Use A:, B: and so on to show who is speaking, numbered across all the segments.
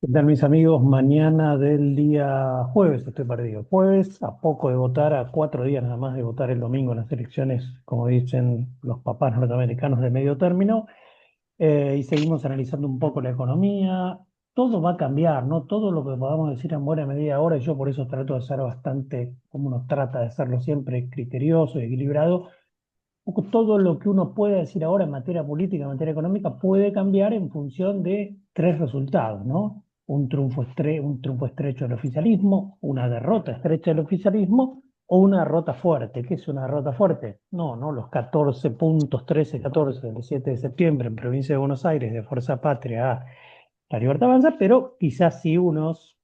A: ¿Qué tal, mis amigos? Mañana del día jueves, estoy perdido. Jueves, a poco de votar, a 4 días nada más de votar el domingo en las elecciones, como dicen los papás norteamericanos de medio término, y seguimos analizando un poco la economía. Todo va a cambiar, ¿no? Todo lo que podamos decir en buena medida ahora, y yo por eso trato de ser bastante, como uno trata de serlo siempre, criterioso y equilibrado. Poco todo lo que uno puede decir ahora en materia política, en materia económica, puede cambiar en función de tres resultados, ¿no? Un triunfo estrecho del oficialismo, una derrota estrecha del oficialismo o una derrota fuerte. ¿Qué es una derrota fuerte? No, no los 14 puntos, 13, 14 del 7 de septiembre en provincia de Buenos Aires de Fuerza Patria a La Libertad Avanza, pero quizás sí unos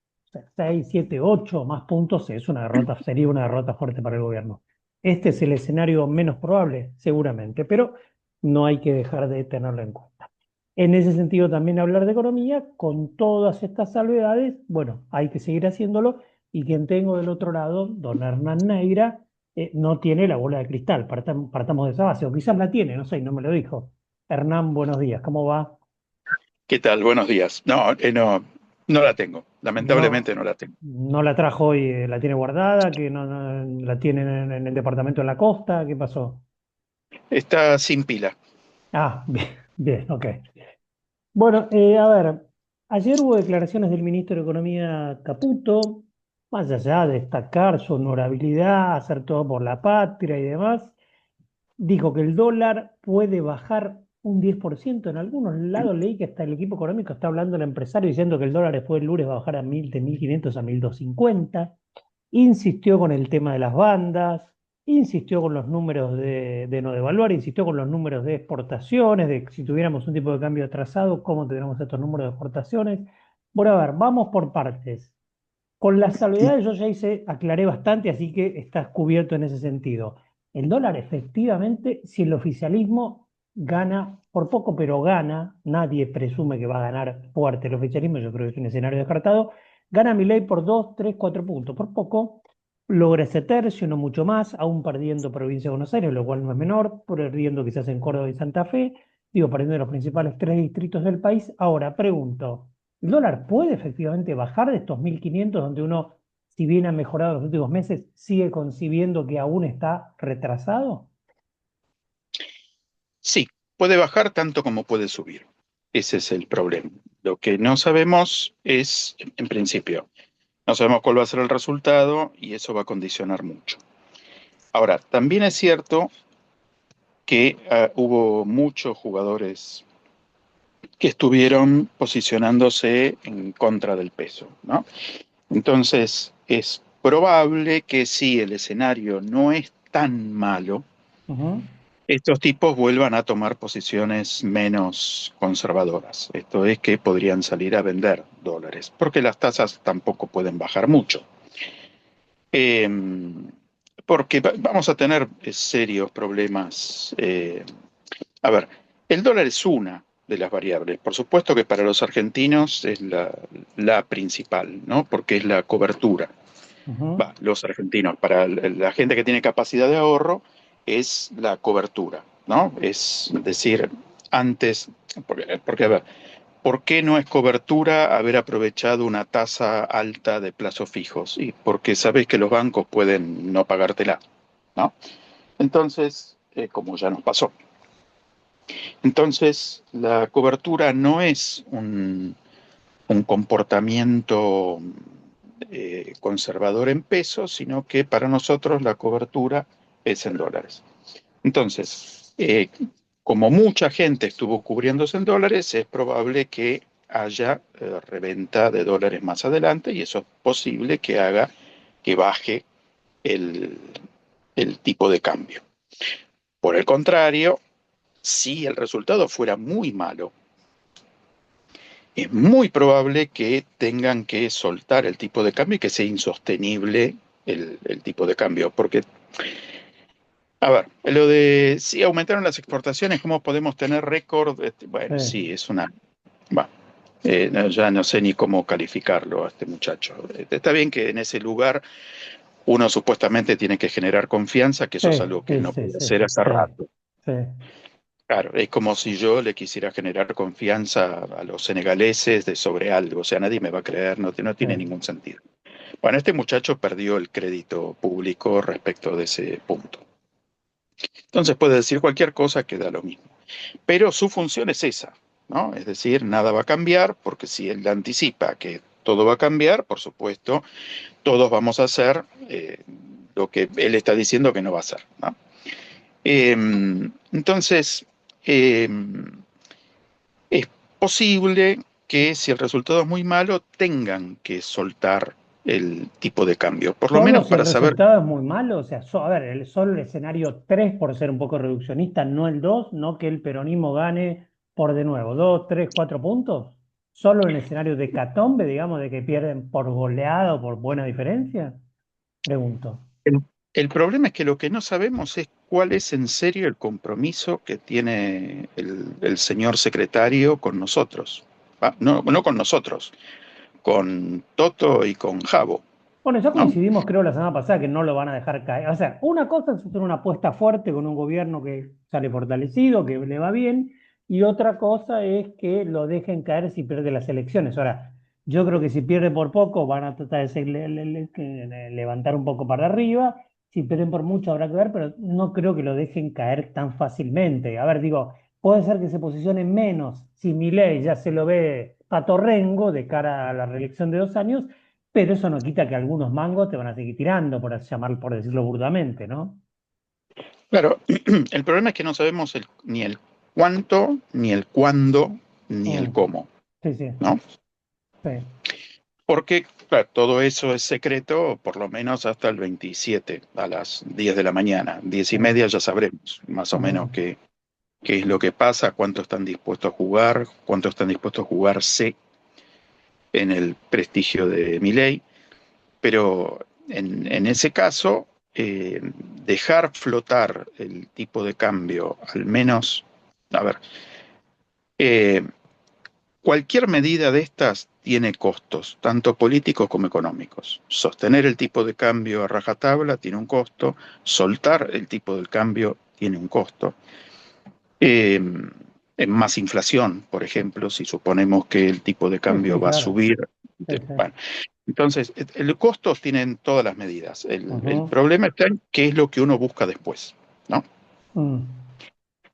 A: 6, 7, 8 más puntos es una derrota, sería una derrota fuerte para el gobierno. Este es el escenario menos probable, seguramente, pero no hay que dejar de tenerlo en cuenta. En ese sentido, también hablar de economía, con todas estas salvedades, bueno, hay que seguir haciéndolo. Y quien tengo del otro lado, don Hernán Neira, no tiene la bola de cristal. Partamos de esa base, o quizás la tiene, no sé, no me lo dijo. Hernán, buenos días, ¿cómo va?
B: ¿Qué tal? Buenos días. No, no la tengo.
A: No,
B: Lamentablemente no la tengo.
A: no la trajo hoy, la tiene guardada, que la tiene en el departamento en la costa, ¿qué pasó?
B: Está sin pila.
A: Ah, bien, bien, ok. Bueno, a ver, ayer hubo declaraciones del ministro de Economía Caputo, más allá de destacar su honorabilidad, hacer todo por la patria y demás, dijo que el dólar puede bajar un 10%. En algunos lados leí que hasta el equipo económico está hablando el empresario diciendo que el dólar después del lunes va a bajar a 1000, de 1500 a 1250. Insistió con el tema de las bandas, insistió con los números de no devaluar, insistió con los números de exportaciones, de que si tuviéramos un tipo de cambio atrasado, cómo tendríamos estos números de exportaciones. Bueno, a ver, vamos por partes. Con las salvedades yo ya aclaré bastante, así que estás cubierto en ese sentido. El dólar efectivamente, si el oficialismo gana, por poco, pero gana, nadie presume que va a ganar fuerte el oficialismo, yo creo que es un escenario descartado, gana Milei por 2, 3, 4 puntos, por poco, logra ese tercio, no mucho más, aún perdiendo provincia de Buenos Aires, lo cual no es menor, perdiendo quizás en Córdoba y Santa Fe, digo, perdiendo los principales tres distritos del país. Ahora, pregunto, ¿el dólar puede efectivamente bajar de estos 1500 donde uno, si bien ha mejorado en los últimos meses, sigue concibiendo que aún está retrasado?
B: Sí, puede bajar tanto como puede subir. Ese es el problema. Lo que no sabemos es, en principio, no sabemos cuál va a ser el resultado y eso va a condicionar mucho. Ahora, también es cierto que hubo muchos jugadores que estuvieron posicionándose en contra del peso, ¿no? Entonces, es probable que si el escenario no es tan malo,
A: Ujú.
B: estos tipos vuelvan a tomar posiciones menos conservadoras. Esto es que podrían salir a vender dólares, porque las tasas tampoco pueden bajar mucho. Eh, Porque vamos a tener serios problemas. A ver, el dólar es una de las variables. Por supuesto que para los argentinos es la principal, ¿no? Porque es la cobertura.
A: Ujú.
B: Los argentinos, para la gente que tiene capacidad de ahorro, es la cobertura, ¿no? Es decir, antes, porque a ver, ¿por qué no es cobertura haber aprovechado una tasa alta de plazos fijos? Y porque sabés que los bancos pueden no pagártela, ¿no? Entonces, como ya nos pasó. Entonces, la cobertura no es un comportamiento conservador en pesos, sino que para nosotros la cobertura es en dólares. Entonces, como mucha gente estuvo cubriéndose en dólares, es probable que haya reventa de dólares más adelante y eso es posible que haga que baje el, el tipo de cambio. Por el contrario, si el resultado fuera muy malo, es muy probable que tengan que soltar el tipo de cambio y que sea insostenible el tipo de cambio. Porque, a ver, lo de si aumentaron las exportaciones, ¿cómo podemos tener récord?
A: Sí,
B: Bueno, sí, es una... Va, ya no sé ni cómo calificarlo a este muchacho. Está bien que en ese lugar uno supuestamente tiene que generar confianza, que
A: sí,
B: eso es algo que
A: sí,
B: no
A: sí,
B: puede
A: sí,
B: hacer hace
A: sí,
B: rato.
A: sí.
B: Claro, es como si yo le quisiera generar confianza a los senegaleses sobre algo, o sea, nadie me va a creer, no tiene
A: Eh,
B: ningún sentido. Bueno, este muchacho perdió el crédito público respecto de ese punto. Entonces puede decir cualquier cosa que da lo mismo. Pero su función es esa, ¿no? Es decir, nada va a cambiar porque si él anticipa que todo va a cambiar, por supuesto, todos vamos a hacer lo que él está diciendo que no va a hacer, ¿no? Eh, entonces, eh, es posible que si el resultado es muy malo, tengan que soltar el tipo de cambio, por lo
A: Solo
B: menos
A: si el
B: para saber.
A: resultado es muy malo, o sea, a ver, solo el escenario 3 por ser un poco reduccionista, no el 2, no que el peronismo gane por de nuevo, 2, 3, 4 puntos. Solo en el escenario de catombe, digamos, de que pierden por goleada o por buena diferencia, pregunto.
B: El, el problema es que lo que no sabemos es cuál es en serio el compromiso que tiene el señor secretario con nosotros. Ah, no, no con nosotros, con Toto y con Javo,
A: Bueno, ya
B: ¿no?
A: coincidimos, creo, la semana pasada que no lo van a dejar caer. O sea, una cosa es hacer una apuesta fuerte con un gobierno que sale fortalecido, que le va bien, y otra cosa es que lo dejen caer si pierde las elecciones. Ahora, yo creo que si pierde por poco, van a tratar de levantar un poco para arriba. Si pierden por mucho, habrá que ver, pero no creo que lo dejen caer tan fácilmente. A ver, digo, puede ser que se posicionen menos si Milei ya se lo ve patorrengo de cara a la reelección de 2 años, pero eso no quita que algunos mangos te van a seguir tirando, por decirlo burdamente, ¿no?
B: Claro, el problema es que no sabemos ni el cuánto, ni el cuándo, ni el
A: Mm,
B: cómo,
A: sí, sí,
B: ¿no?
A: sí.
B: Porque, claro, todo eso es secreto, por lo menos hasta el 27 a las 10 de la mañana. 10:30 ya sabremos más o menos
A: Ujú.
B: qué es lo que pasa, cuánto están dispuestos a jugar, cuánto están dispuestos a jugarse en el prestigio de Milei. Pero en ese caso, dejar flotar el tipo de cambio, al menos, a ver, eh, cualquier medida de estas tiene costos, tanto políticos como económicos. Sostener el tipo de cambio a rajatabla tiene un costo, soltar el tipo de cambio tiene un costo. Eh, en más inflación, por ejemplo, si suponemos que el tipo de
A: Sí,
B: cambio
A: sí,
B: va a
A: claro.
B: subir.
A: Sí, sí.
B: Bueno, entonces, el costos tienen todas las medidas. El
A: Ujú.
B: problema está en qué es lo que uno busca después, ¿no?
A: Mm.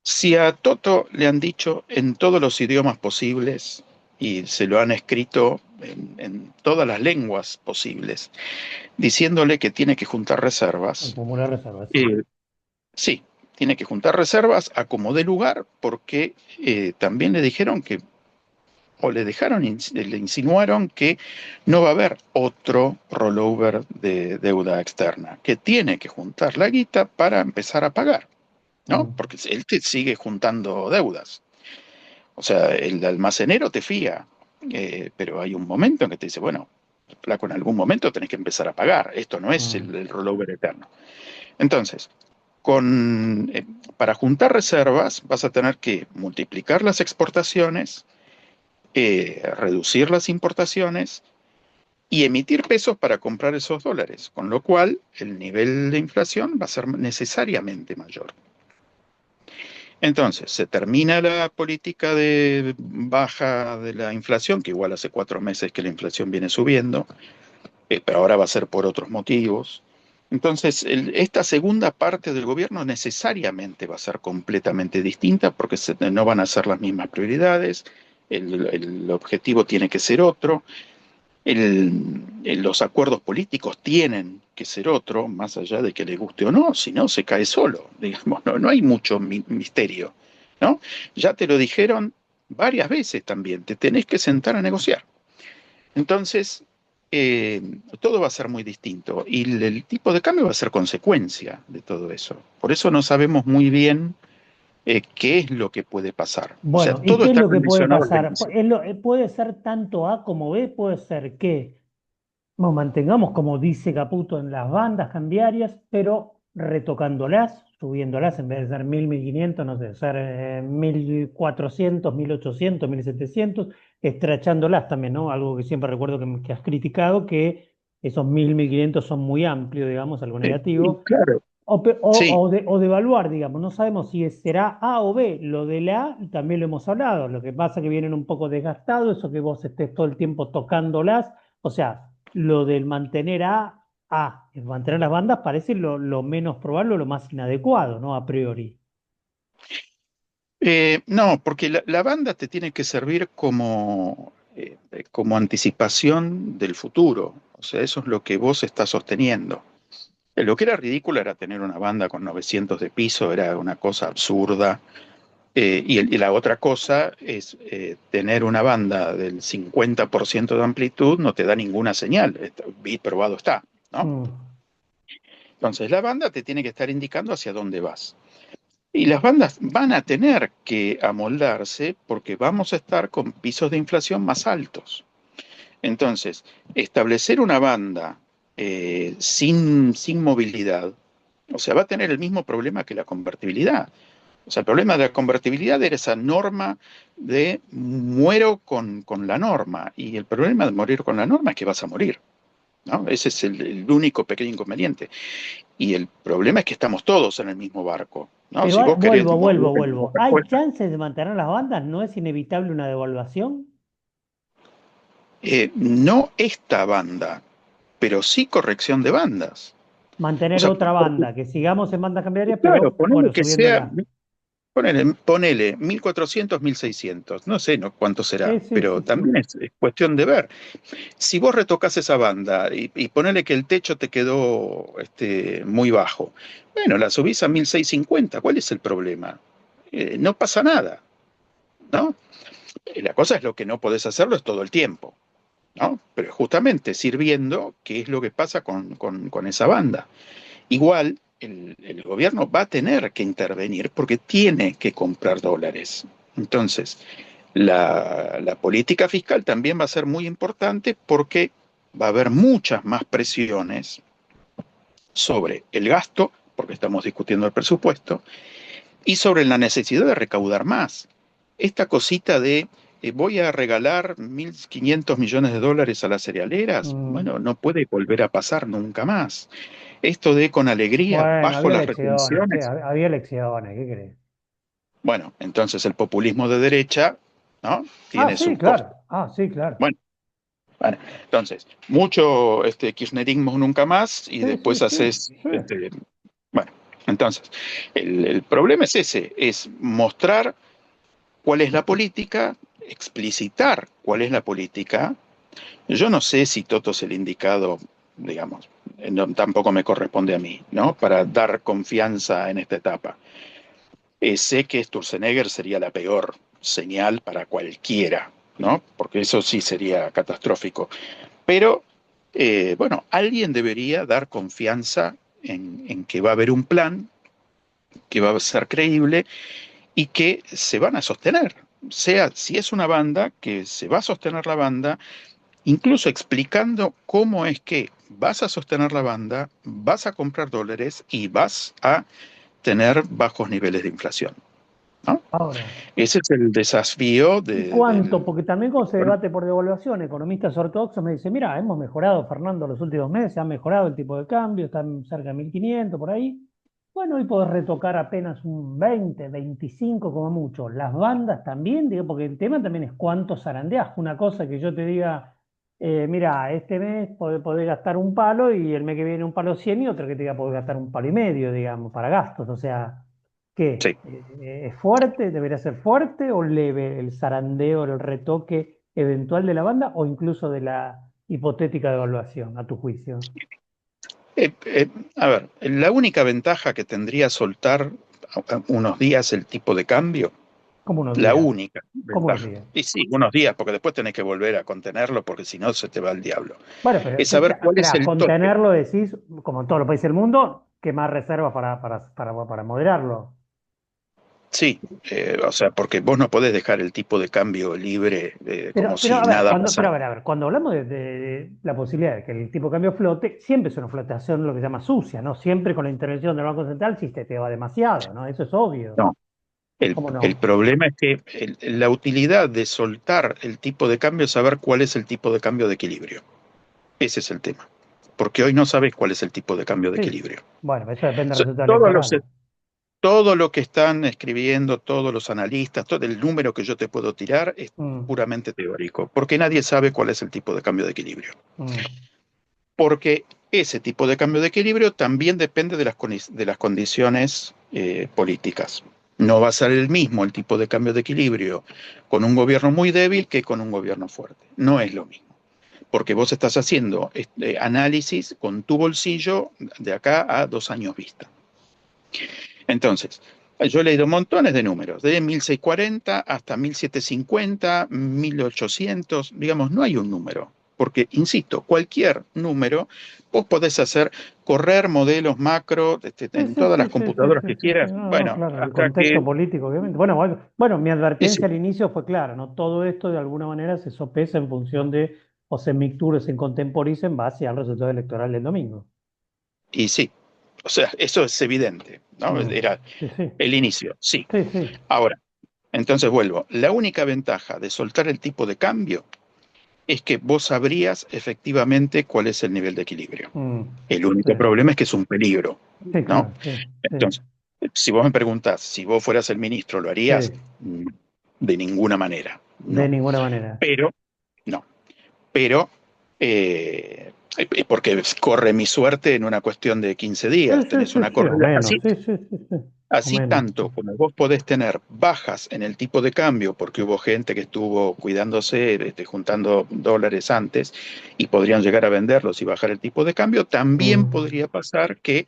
B: Si a Toto le han dicho en todos los idiomas posibles y se lo han escrito en todas las lenguas posibles, diciéndole que tiene que juntar reservas,
A: Acumular reservas, sí.
B: eh, sí, tiene que juntar reservas a como dé lugar, porque también le dijeron que, o le dejaron, le insinuaron que no va a haber otro rollover de deuda externa, que tiene que juntar la guita para empezar a pagar, ¿no?
A: Mm.
B: Porque él te sigue juntando deudas. O sea, el almacenero te fía, pero hay un momento en que te dice, bueno, flaco, en algún momento tenés que empezar a pagar. Esto no es
A: Mm.
B: el rollover eterno. Entonces, con, para juntar reservas vas a tener que multiplicar las exportaciones, reducir las importaciones y emitir pesos para comprar esos dólares, con lo cual el nivel de inflación va a ser necesariamente mayor. Entonces, se termina la política de baja de la inflación, que igual hace 4 meses que la inflación viene subiendo, pero ahora va a ser por otros motivos. Entonces, esta segunda parte del gobierno necesariamente va a ser completamente distinta porque no van a ser las mismas prioridades, el objetivo tiene que ser otro, los acuerdos políticos tienen que ser otro, más allá de que le guste o no, si no se cae solo, digamos, no hay mucho misterio, ¿no? Ya te lo dijeron varias veces también, te tenés que sentar a negociar. Entonces, eh, todo va a ser muy distinto y el tipo de cambio va a ser consecuencia de todo eso. Por eso no sabemos muy bien qué es lo que puede pasar. O sea,
A: Bueno, ¿y
B: todo
A: qué es
B: está
A: lo que puede
B: condicionado al
A: pasar?
B: 27.
A: Puede ser tanto A como B, puede ser que nos mantengamos, como dice Caputo, en las bandas cambiarias, pero retocándolas, subiéndolas en vez de ser 1000, 1500, no sé, ser 1400, 1800, 1700, estrechándolas también, ¿no? Algo que siempre recuerdo que has criticado, que esos 1000, 1500 son muy amplios, digamos, algo
B: Sí,
A: negativo.
B: claro. Sí,
A: O devaluar, digamos. No sabemos si será A o B. Lo de la A también lo hemos hablado. Lo que pasa es que vienen un poco desgastados, eso que vos estés todo el tiempo tocándolas. O sea, lo del mantener A, el mantener las bandas parece lo menos probable o lo más inadecuado, ¿no? A priori.
B: no, porque la banda te tiene que servir como anticipación del futuro. O sea, eso es lo que vos estás sosteniendo. Lo que era ridículo era tener una banda con 900 de piso, era una cosa absurda. Y la otra cosa es tener una banda del 50% de amplitud no te da ninguna señal. Probado está, ¿no?
A: Mm.
B: Entonces la banda te tiene que estar indicando hacia dónde vas. Y las bandas van a tener que amoldarse porque vamos a estar con pisos de inflación más altos. Entonces, establecer una banda sin movilidad, o sea, va a tener el mismo problema que la convertibilidad. O sea, el problema de la convertibilidad era esa norma de muero con la norma. Y el problema de morir con la norma es que vas a morir, ¿no? Ese es el único pequeño inconveniente. Y el problema es que estamos todos en el mismo barco, ¿no?
A: Pero
B: Si vos querés morir en
A: vuelvo.
B: otra
A: ¿Hay
B: cosa,
A: chances de mantener las bandas? ¿No es inevitable una devaluación?
B: no esta banda, pero sí corrección de bandas. O
A: Mantener
B: sea,
A: otra banda, que sigamos en bandas cambiarias,
B: claro,
A: pero
B: ponele
A: bueno,
B: que sea,
A: subiéndola.
B: ponele 1400, 1600, no sé no, cuánto será,
A: Sí,
B: pero
A: sí, sí.
B: también es cuestión de ver. Si vos retocas esa banda y ponele que el techo te quedó muy bajo, bueno, la subís a 1650, ¿cuál es el problema? No pasa nada, ¿no? La cosa es lo que no podés hacerlo es todo el tiempo, ¿no? Pero justamente sirviendo qué es lo que pasa con esa banda. Igual el gobierno va a tener que intervenir porque tiene que comprar dólares. Entonces, la política fiscal también va a ser muy importante porque va a haber muchas más presiones sobre el gasto, porque estamos discutiendo el presupuesto, y sobre la necesidad de recaudar más. Esta cosita de voy a regalar 1.500 millones de dólares a las cerealeras,
A: Mm.
B: bueno, no puede volver a pasar nunca más. Esto de con alegría
A: Bueno,
B: bajo
A: había
B: las
A: elecciones,
B: retenciones,
A: había elecciones, ¿qué crees?
B: bueno, entonces el populismo de derecha, ¿no?
A: Ah,
B: Tiene
A: sí,
B: su costo.
A: claro. Ah, sí, claro.
B: Bueno, bueno, entonces, mucho kirchnerismo nunca más y
A: Sí, sí,
B: después
A: sí,
B: haces,
A: sí.
B: bueno, entonces, el problema es ese, es mostrar cuál es la política, explicitar cuál es la política. Yo no sé si Toto es el indicado, digamos, tampoco me corresponde a mí, ¿no? Para dar confianza en esta etapa. Sé que Sturzenegger sería la peor señal para cualquiera, ¿no? Porque eso sí sería catastrófico. Pero, bueno, alguien debería dar confianza en que va a haber un plan, que va a ser creíble y que se van a sostener. Sea, si es una banda, que se va a sostener la banda, incluso explicando cómo es que vas a sostener la banda, vas a comprar dólares y vas a tener bajos niveles de inflación, ¿no?
A: Ahora.
B: Ese es el desafío
A: ¿Y
B: de,
A: cuánto?
B: del...
A: Porque también cuando se
B: Bueno,
A: debate por devaluación, economistas ortodoxos me dicen, mira, hemos mejorado, Fernando, los últimos meses, ha mejorado el tipo de cambio, están cerca de 1.500 por ahí. Bueno, hoy podés retocar apenas un 20, 25 como mucho. Las bandas también, digo, porque el tema también es cuánto zarandeás. Una cosa que yo te diga, mira, este mes podés gastar un palo y el mes que viene un palo 100 y otro que te diga podés gastar un palo y medio, digamos, para gastos. O sea, ¿qué?
B: sí.
A: ¿Es fuerte? ¿Debería ser fuerte o leve el zarandeo, el retoque eventual de la banda o incluso de la hipotética devaluación, a tu juicio?
B: A ver, la única ventaja que tendría soltar unos días el tipo de cambio,
A: Como unos
B: la
A: días,
B: única
A: como unos
B: ventaja,
A: días.
B: y sí, unos días, porque después tenés que volver a contenerlo, porque si no se te va al diablo,
A: Bueno, pero
B: es saber cuál es
A: espera,
B: el tope.
A: contenerlo decís, como en todos los países del mundo, que más reservas para moderarlo.
B: Sí, o sea, porque vos no podés dejar el tipo de cambio libre como
A: Pero
B: si
A: a ver,
B: nada
A: pero
B: pasara.
A: a ver, cuando hablamos de la posibilidad de que el tipo de cambio flote, siempre es una flotación lo que se llama sucia, ¿no? Siempre con la intervención del Banco Central si te va demasiado, ¿no? Eso es obvio.
B: No,
A: ¿Cómo
B: el
A: no?
B: problema es que la utilidad de soltar el tipo de cambio es saber cuál es el tipo de cambio de equilibrio. Ese es el tema. porque hoy no sabes cuál es el tipo de cambio de
A: Sí.
B: equilibrio.
A: Bueno, eso depende del
B: So-
A: resultado
B: Todos los,
A: electoral.
B: todo lo que están escribiendo, todos los analistas, todo el número que yo te puedo tirar es
A: Mm,
B: puramente teórico, porque nadie sabe cuál es el tipo de cambio de equilibrio.
A: mm,
B: Porque ese tipo de cambio de equilibrio también depende de las condiciones políticas. No va a ser el mismo el tipo de cambio de equilibrio con un gobierno muy débil que con un gobierno fuerte. No es lo mismo, porque vos estás haciendo análisis con tu bolsillo de acá a 2 años vista. Entonces, yo he leído montones de números, de 1640 hasta 1750, 1800, digamos, no hay un número, porque, insisto, cualquier número, vos podés hacer correr modelos macro
A: sí,
B: en
A: sí,
B: todas
A: sí,
B: las
A: sí, sí,
B: computadoras
A: sí,
B: que
A: sí, sí.
B: quieras,
A: No, no,
B: bueno,
A: claro, el
B: hasta que...
A: contexto político, obviamente. Bueno, mi
B: ese-
A: advertencia al inicio fue clara, ¿no? Todo esto de alguna manera se sopesa en función de o se micture, se contemporiza en base al resultado electoral del domingo.
B: y sí, o sea, eso es evidente, ¿no?
A: Mm,
B: Era
A: sí, sí,
B: el inicio, sí.
A: sí, sí.
B: Ahora, entonces vuelvo, la única ventaja de soltar el tipo de cambio es que vos sabrías efectivamente cuál es el nivel de equilibrio.
A: Mm,
B: El
A: sí,
B: único problema es que es un peligro,
A: sí,
B: ¿no?
A: claro, sí, sí,
B: Entonces, si vos me preguntás si vos fueras el ministro, ¿lo harías?
A: sí,
B: De ninguna manera,
A: de
B: no.
A: ninguna manera.
B: Pero, no. Pero, porque corre mi suerte en una cuestión de 15
A: Sí,
B: días,
A: sí,
B: tenés
A: sí,
B: una
A: sí, o
B: corrida.
A: menos,
B: Así,
A: sí, sí, sí, sí, o
B: así
A: menos.
B: tanto como vos podés tener bajas en el tipo de cambio, porque hubo gente que estuvo cuidándose, juntando dólares antes y podrían llegar a venderlos y bajar el tipo de cambio, también
A: Mm,
B: podría pasar que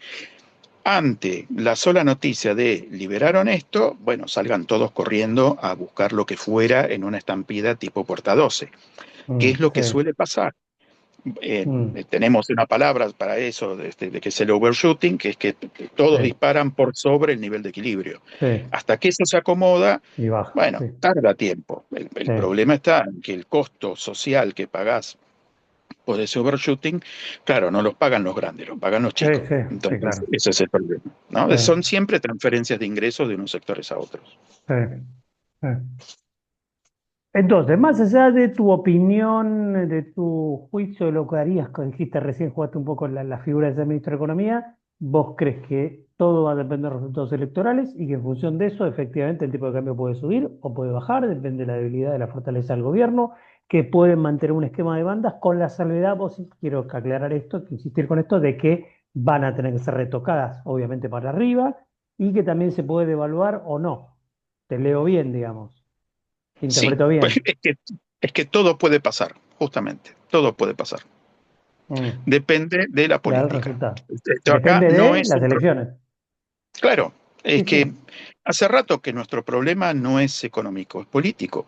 B: ante la sola noticia de liberaron esto, bueno, salgan todos corriendo a buscar lo que fuera en una estampida tipo puerta 12, que es lo
A: sí,
B: que suele pasar.
A: mm,
B: Tenemos una palabra para eso, de que es el overshooting, que es que todos
A: sí,
B: disparan por sobre el nivel de equilibrio.
A: sí,
B: Hasta que eso se acomoda,
A: y baja,
B: bueno,
A: sí,
B: tarda tiempo. El
A: sí,
B: problema está en que el costo social que pagás por ese overshooting, claro, no los pagan los grandes, los pagan los
A: sí,
B: chicos.
A: sí, sí,
B: Entonces,
A: claro,
B: ese es el problema,
A: sí,
B: ¿no? Son siempre transferencias de ingresos de unos sectores a otros.
A: sí, sí. Entonces, más allá de tu opinión, de tu juicio de lo que harías, como dijiste recién, jugaste un poco la figura de ser ministro de Economía, vos crees que todo va a depender de los resultados electorales y que en función de eso, efectivamente, el tipo de cambio puede subir o puede bajar, depende de la debilidad de la fortaleza del gobierno, que pueden mantener un esquema de bandas con la salvedad, vos sí quiero aclarar esto, que insistir con esto, de que van a tener que ser retocadas, obviamente, para arriba y que también se puede devaluar o no. Te leo bien, digamos. Te
B: Sí,
A: interpreto
B: pues
A: bien.
B: es que todo puede pasar, justamente, todo puede pasar.
A: Mm,
B: Depende de la
A: del
B: política.
A: resultado.
B: Esto acá
A: Depende
B: no
A: de
B: es
A: las
B: un problema.
A: elecciones.
B: Claro, es
A: Sí,
B: que
A: sí.
B: hace rato que nuestro problema no es económico, es político.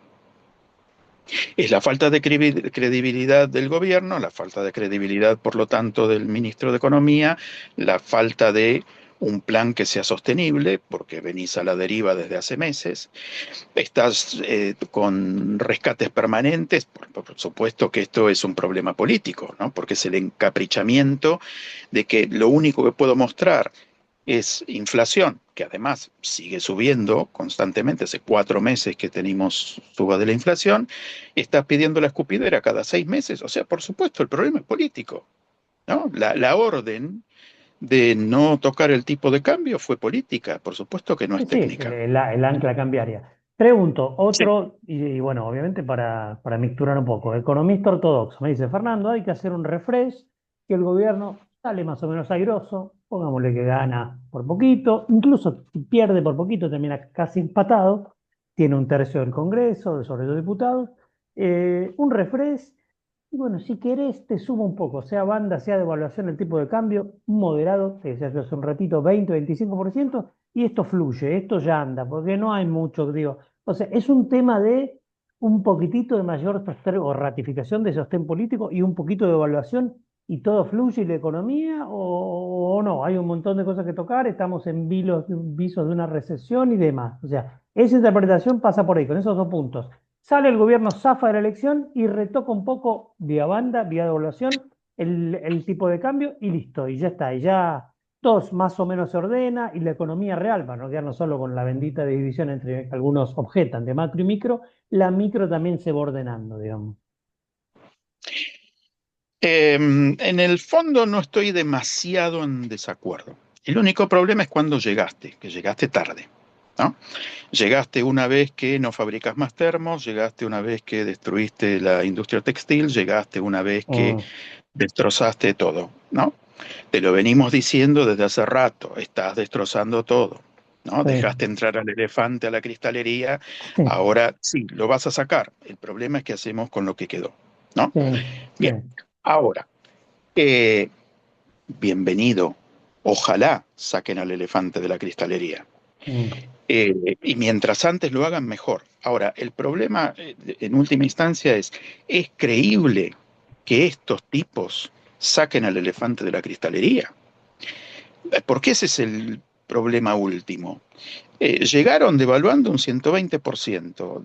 B: Es la falta de credibilidad del gobierno, la falta de credibilidad, por lo tanto, del ministro de Economía, la falta de un plan que sea sostenible, porque venís a la deriva desde hace meses. Estás con rescates permanentes, por supuesto que esto es un problema político, ¿no? Porque es el encaprichamiento de que lo único que puedo mostrar es inflación, que además sigue subiendo constantemente, hace 4 meses que tenemos suba de la inflación, estás pidiendo la escupidera cada 6 meses, o sea, por supuesto, el problema es político, ¿no? La orden de no tocar el tipo de cambio fue política, por supuesto que no
A: Sí,
B: es
A: sí,
B: técnica.
A: el ancla cambiaria. Pregunto,
B: Sí,
A: otro, y bueno, obviamente para mixturar un poco, economista ortodoxo, me dice, Fernando, hay que hacer un refresh, que el gobierno sale más o menos airoso, pongámosle que gana por poquito, incluso si pierde por poquito, termina casi empatado, tiene un tercio del Congreso, sobre los diputados, un refresh. Y bueno, si querés, te sumo un poco, sea banda, sea devaluación, el tipo de cambio, moderado, te decía yo hace un ratito, 20-25%, y esto fluye, esto ya anda, porque no hay mucho, digo. O sea, es un tema de un poquitito de mayor sostén o ratificación de sostén político y un poquito de evaluación, y todo fluye y la economía, o no, hay un montón de cosas que tocar, estamos en visos de una recesión y demás. O sea, esa interpretación pasa por ahí, con esos dos puntos. Sale el gobierno, zafa de la elección y retoca un poco vía banda, vía devaluación, el tipo de cambio y listo, y ya está. Y ya todos más o menos se ordena y la economía real, para no quedarnos solo con la bendita división entre que algunos objetan de macro y micro, la micro también se va ordenando, digamos.
B: En el fondo no estoy demasiado en desacuerdo. El único problema es cuando llegaste, que llegaste tarde, ¿no? Llegaste una vez que no fabricas más termos, llegaste una vez que destruiste la industria textil, llegaste una vez que
A: Mm,
B: destrozaste todo, ¿no? Te lo venimos diciendo desde hace rato, estás destrozando todo, ¿no?
A: sí,
B: Dejaste entrar al elefante a la cristalería,
A: sí,
B: ahora sí, lo vas a sacar. El problema es qué hacemos con lo que quedó, ¿no?
A: sí, sí.
B: Bien, ahora, eh, bienvenido, ojalá saquen al elefante de la cristalería.
A: Mm,
B: Y mientras antes lo hagan, mejor. Ahora, el problema en última instancia ¿es creíble que estos tipos saquen al elefante de la cristalería? Porque ese es el problema último. Llegaron devaluando un 120%,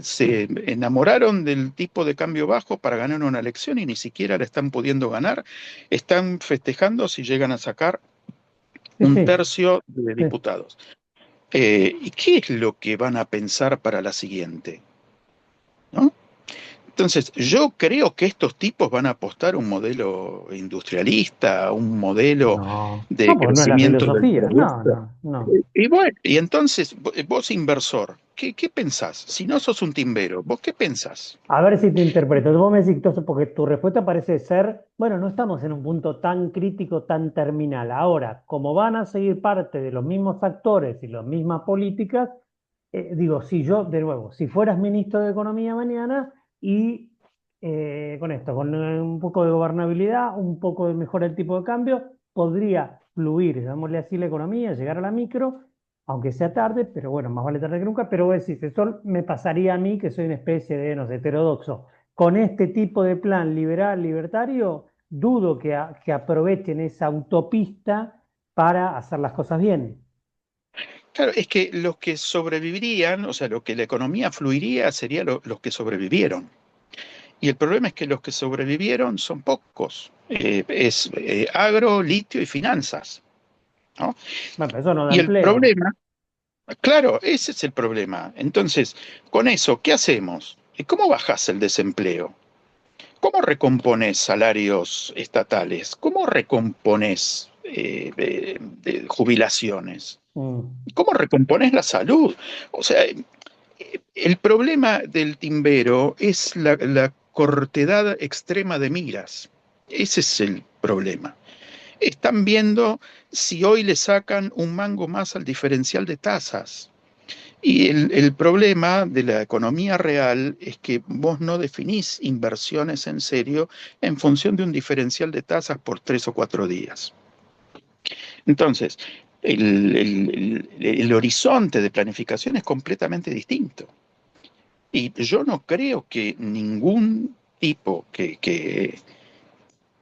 B: se enamoraron del tipo de cambio bajo para ganar una elección y ni siquiera la están pudiendo ganar, están festejando si llegan a sacar
A: sí,
B: un
A: sí,
B: tercio de
A: sí.
B: diputados. ¿Y qué es lo que van a pensar para la siguiente? ¿No? Entonces, yo creo que estos tipos van a apostar un modelo industrialista, un modelo
A: No,
B: de
A: no, porque no es la
B: crecimiento del
A: filosofía. No,
B: producto.
A: no, no.
B: Y bueno, y entonces, vos inversor, ¿qué pensás? Si no sos un timbero, ¿vos qué pensás?
A: A ver si te interpreto. Vos me decís, entonces, porque tu respuesta parece ser, bueno, no estamos en un punto tan crítico, tan terminal. Ahora, como van a seguir parte de los mismos actores y las mismas políticas, digo, si yo, de nuevo, si fueras ministro de Economía mañana y con esto, con un poco de gobernabilidad, un poco de mejora el tipo de cambio, podría fluir, digámosle así, la economía, llegar a la micro aunque sea tarde, pero bueno, más vale tarde que nunca, pero vos decís, eso me pasaría a mí, que soy una especie de, no sé, heterodoxo. Con este tipo de plan liberal, libertario, dudo que aprovechen esa autopista para hacer las cosas bien.
B: Claro, es que los que sobrevivirían, o sea, lo que la economía fluiría serían los que sobrevivieron. Y el problema es que los que sobrevivieron son pocos. Es agro, litio y finanzas, ¿no?
A: Bueno, pero eso no da
B: Y el
A: empleo.
B: problema, claro, ese es el problema. Entonces, con eso, ¿qué hacemos? ¿Cómo bajas el desempleo? ¿Cómo recompones salarios estatales? ¿Cómo recompones jubilaciones?
A: Mm,
B: ¿Cómo recompones la salud? O sea, el problema del timbero es la cortedad extrema de miras. Ese es el problema. Están viendo si hoy le sacan un mango más al diferencial de tasas. Y el problema de la economía real es que vos no definís inversiones en serio en función de un diferencial de tasas por 3 o 4 días. Entonces, el horizonte de planificación es completamente distinto. Y yo no creo que ningún tipo que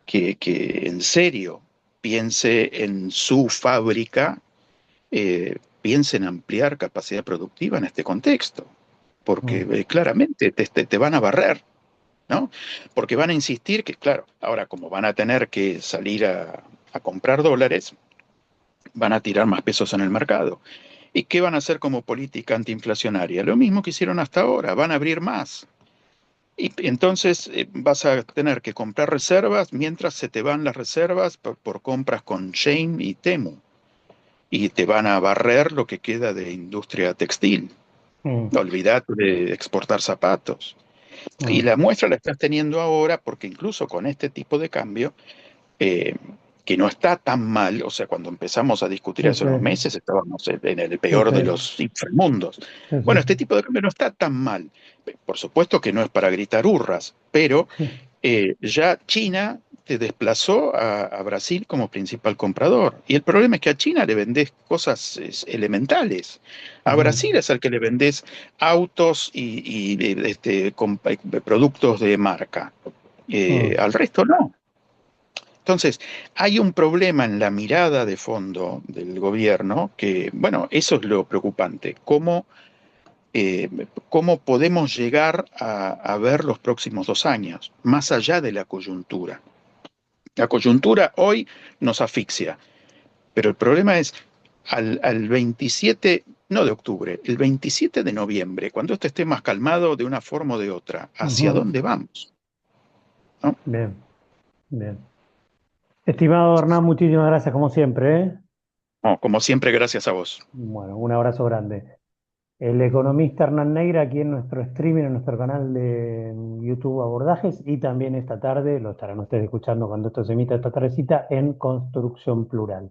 B: en serio piense en su fábrica, piense en ampliar capacidad productiva en este contexto, porque
A: mm,
B: claramente te van a barrer, ¿no? Porque van a insistir que, claro, ahora como van a tener que salir a comprar dólares, van a tirar más pesos en el mercado. ¿Y qué van a hacer como política antiinflacionaria? Lo mismo que hicieron hasta ahora, van a abrir más. Y entonces vas a tener que comprar reservas mientras se te van las reservas por compras con Shein y Temu. Y te van a barrer lo que queda de industria textil.
A: mm,
B: Olvídate de exportar zapatos. Y
A: mm.
B: la muestra la estás teniendo ahora porque incluso con este tipo de cambio, eh, que no está tan mal, o sea, cuando empezamos a discutir
A: Sí,
B: hace
A: sí,
B: unos meses estábamos en el
A: sí,
B: peor
A: sí,
B: de los inframundos.
A: sí,
B: Bueno, este tipo de cambio no está tan mal. Por supuesto que no es para gritar hurras, pero
A: sí.
B: ya China te desplazó a Brasil como principal comprador. Y el problema es que a China le vendés cosas elementales. A
A: Ujú,
B: Brasil es al que le vendés autos productos de marca.
A: mm.
B: Al resto no. Entonces, hay un problema en la mirada de fondo del gobierno que, bueno, eso es lo preocupante. Eh, ¿Cómo podemos llegar a ver los próximos 2 años, más allá de la coyuntura? La coyuntura hoy nos asfixia, pero el problema es al 27, no de octubre, el 27 de noviembre, cuando esto esté más calmado de una forma o de otra, ¿hacia
A: Ujú.
B: dónde vamos? ¿No?
A: Bien. Bien. Estimado Hernán, muchísimas gracias como siempre, ¿eh?
B: No, como siempre, gracias a vos.
A: Bueno, un abrazo grande. El economista Hernán Negra aquí en nuestro streaming, en nuestro canal de YouTube Abordajes y también esta tarde, lo estarán ustedes escuchando cuando esto se emita esta tardecita, en Construcción Plural.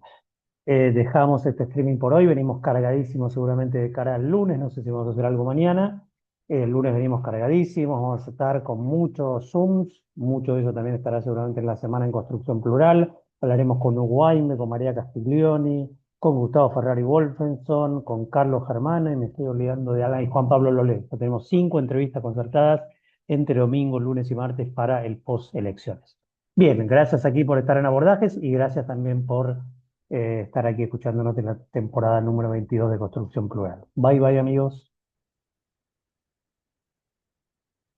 A: Dejamos este streaming por hoy, venimos cargadísimos seguramente de cara al lunes, no sé si vamos a hacer algo mañana. El lunes venimos cargadísimos, vamos a estar con muchos Zooms, mucho de eso también estará seguramente en la semana en Construcción Plural. Hablaremos con Hugo Aime, con María Castiglioni, con Gustavo Ferrari Wolfenson, con Carlos Germana, y me estoy olvidando de Alan y Juan Pablo Lolé. Ya tenemos 5 entrevistas concertadas entre domingo, lunes y martes para el post-elecciones. Bien, gracias aquí por estar en Abordajes y gracias también por estar aquí escuchándonos en la temporada número 22 de Construcción Plural. Bye bye amigos.